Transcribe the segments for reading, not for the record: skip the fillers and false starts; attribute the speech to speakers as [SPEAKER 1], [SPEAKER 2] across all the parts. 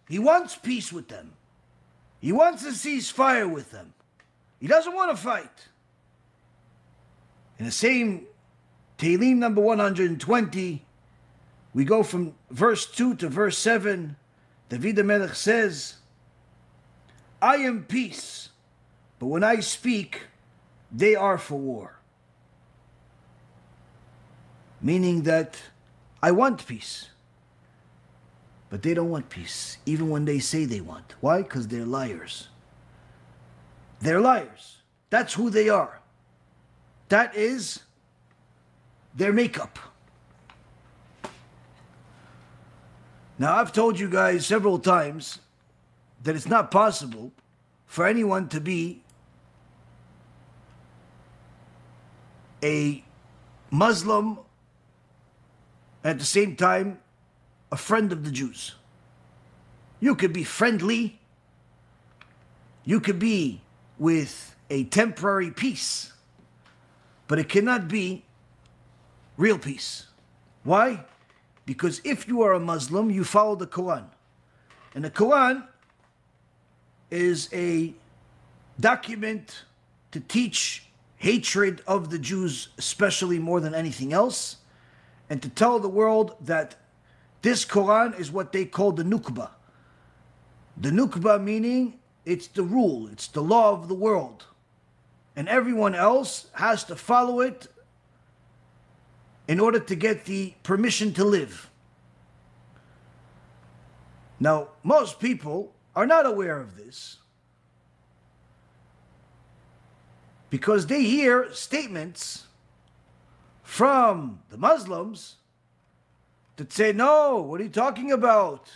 [SPEAKER 1] He wants peace with them. He wants to cease fire with them. He doesn't want to fight. In the same Tehillim number 120, we go from verse 2 to verse 7. David HaMelech says, I am peace, but when I speak, they are for war. Meaning that I want peace, but they don't want peace, even when they say they want. Why? Because they're liars. They're liars. That's who they are. That is their makeup. Now, I've told you guys several times that it's not possible for anyone to be a Muslim and at the same time a friend of the Jews. You could be friendly. You could be with a temporary peace, but it cannot be real peace. Why? Because if you are a Muslim, you follow the Quran. And the Quran is a document to teach hatred of the Jews, especially more than anything else, and to tell the world that this Quran is what they call the Nukba. The Nukba meaning it's the rule, it's the law of the world. And everyone else has to follow it in order to get the permission to live. Now, most people are not aware of this because they hear statements from the Muslims that say, no, what are you talking about?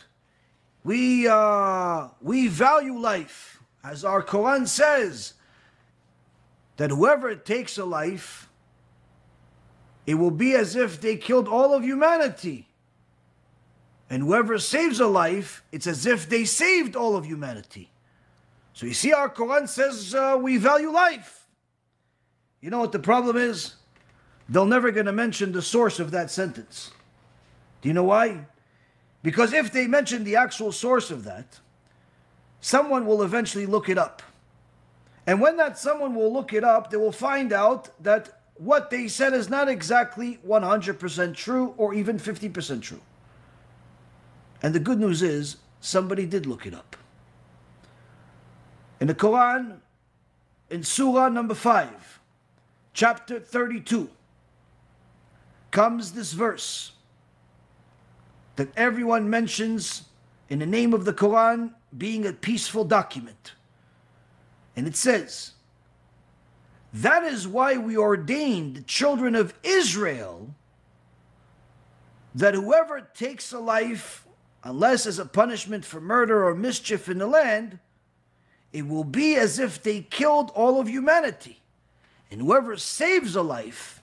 [SPEAKER 1] We value life. As our Quran says, that whoever takes a life, it will be as if they killed all of humanity. And whoever saves a life, it's as if they saved all of humanity. So you see, our Quran says we value life. You know what the problem is? They're never going to mention the source of that sentence. Do you know why? Because if they mention the actual source of that, someone will eventually look it up. And when that someone will look it up, they will find out that what they said is not exactly 100% true or even 50% true. And the good news is, somebody did look it up. In the Quran, in Surah number 5, chapter 32, comes this verse that everyone mentions in the name of the Quran being a peaceful document. And it says, that is why we ordained the children of Israel that whoever takes a life, unless as a punishment for murder or mischief in the land, it will be as if they killed all of humanity. And whoever saves a life,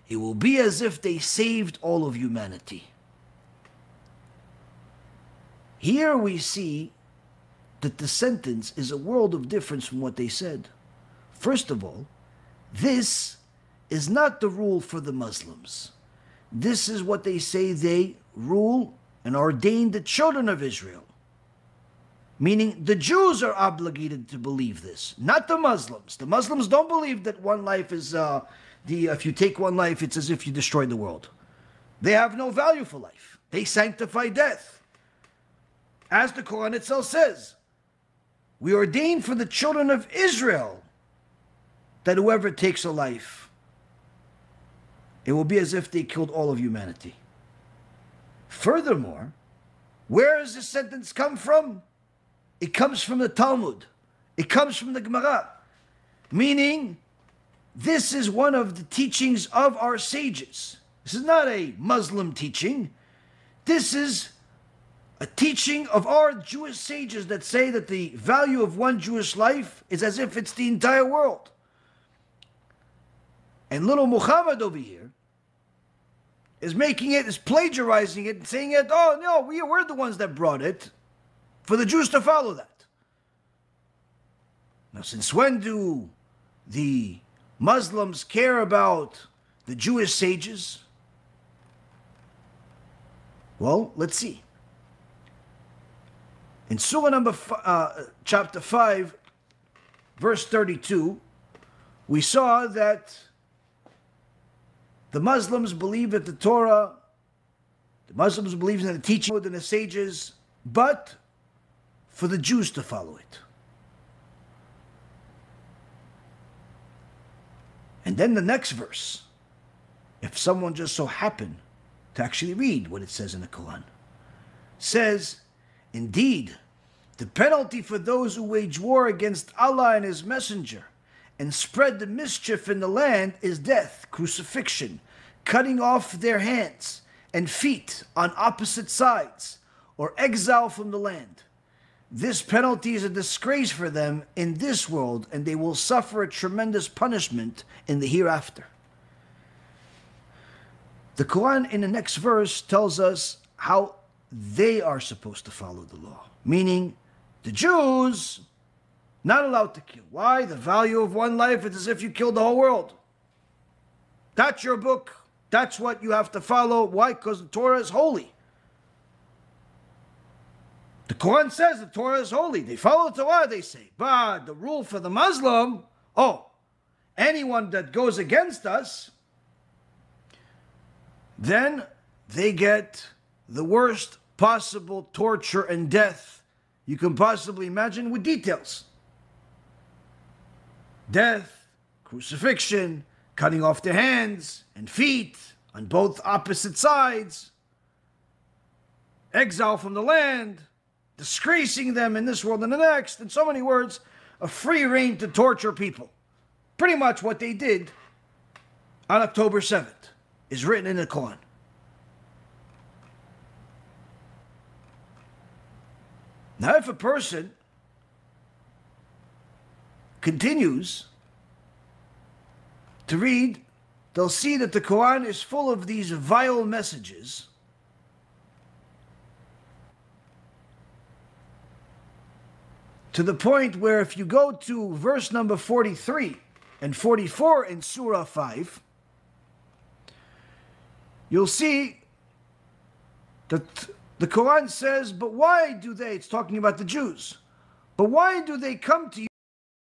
[SPEAKER 1] it will be as if they saved all of humanity. Here we see that the sentence is a world of difference from what they said. First of all, this is not the rule for the Muslims. This is what they say they rule and ordain the children of Israel. Meaning the Jews are obligated to believe this, not the Muslims. The Muslims don't believe that one life is, if you take one life, it's as if you destroyed the world. They have no value for life. They sanctify death. As the Quran itself says, we ordain for the children of Israel that whoever takes a life, it will be as if they killed all of humanity. Furthermore, where does this sentence come from? It comes from the Talmud. It comes from the Gemara. Meaning, this is one of the teachings of our sages. This is not a Muslim teaching. This is a teaching of our Jewish sages that say that the value of one Jewish life is as if it's the entire world. And little Muhammad over here is making it, is plagiarizing it and saying it, oh no, we're the ones that brought it, for the Jews to follow that. Now, since when do the Muslims care about the Jewish sages? Well, let's see. In Surah number chapter 5, verse 32, we saw that the Muslims believe that the Torah, the Muslims believe in the teaching within the sages, but for the Jews to follow it. And then the next verse, if someone just so happened to actually read what it says in the Quran, says, indeed, the penalty for those who wage war against Allah and His Messenger and spread the mischief in the land is death, crucifixion, cutting off their hands and feet on opposite sides, or exile from the land. This penalty is a disgrace for them in this world, and they will suffer a tremendous punishment in the hereafter. The Quran in the next verse tells us how they are supposed to follow the law, meaning the Jews not allowed to kill. Why? The value of one life is as if you killed the whole world. That's your book. That's what you have to follow. Why? Because the Torah is holy. The Quran says the Torah is holy. They follow the Torah, they say. But the rule for the Muslim, anyone that goes against us, then they get the worst possible torture and death you can possibly imagine, with details. Death, crucifixion, cutting off their hands and feet on both opposite sides, exile from the land, disgracing them in this world and the next. In so many words, a free rein to torture people. Pretty much what they did on October 7th is written in the Quran. Now, if a person continues to read, they'll see that the Quran is full of these vile messages to the point where if you go to verse number 43 and 44 in Surah 5, you'll see that the Quran says, but why do they, it's talking about the Jews, but why do they come to you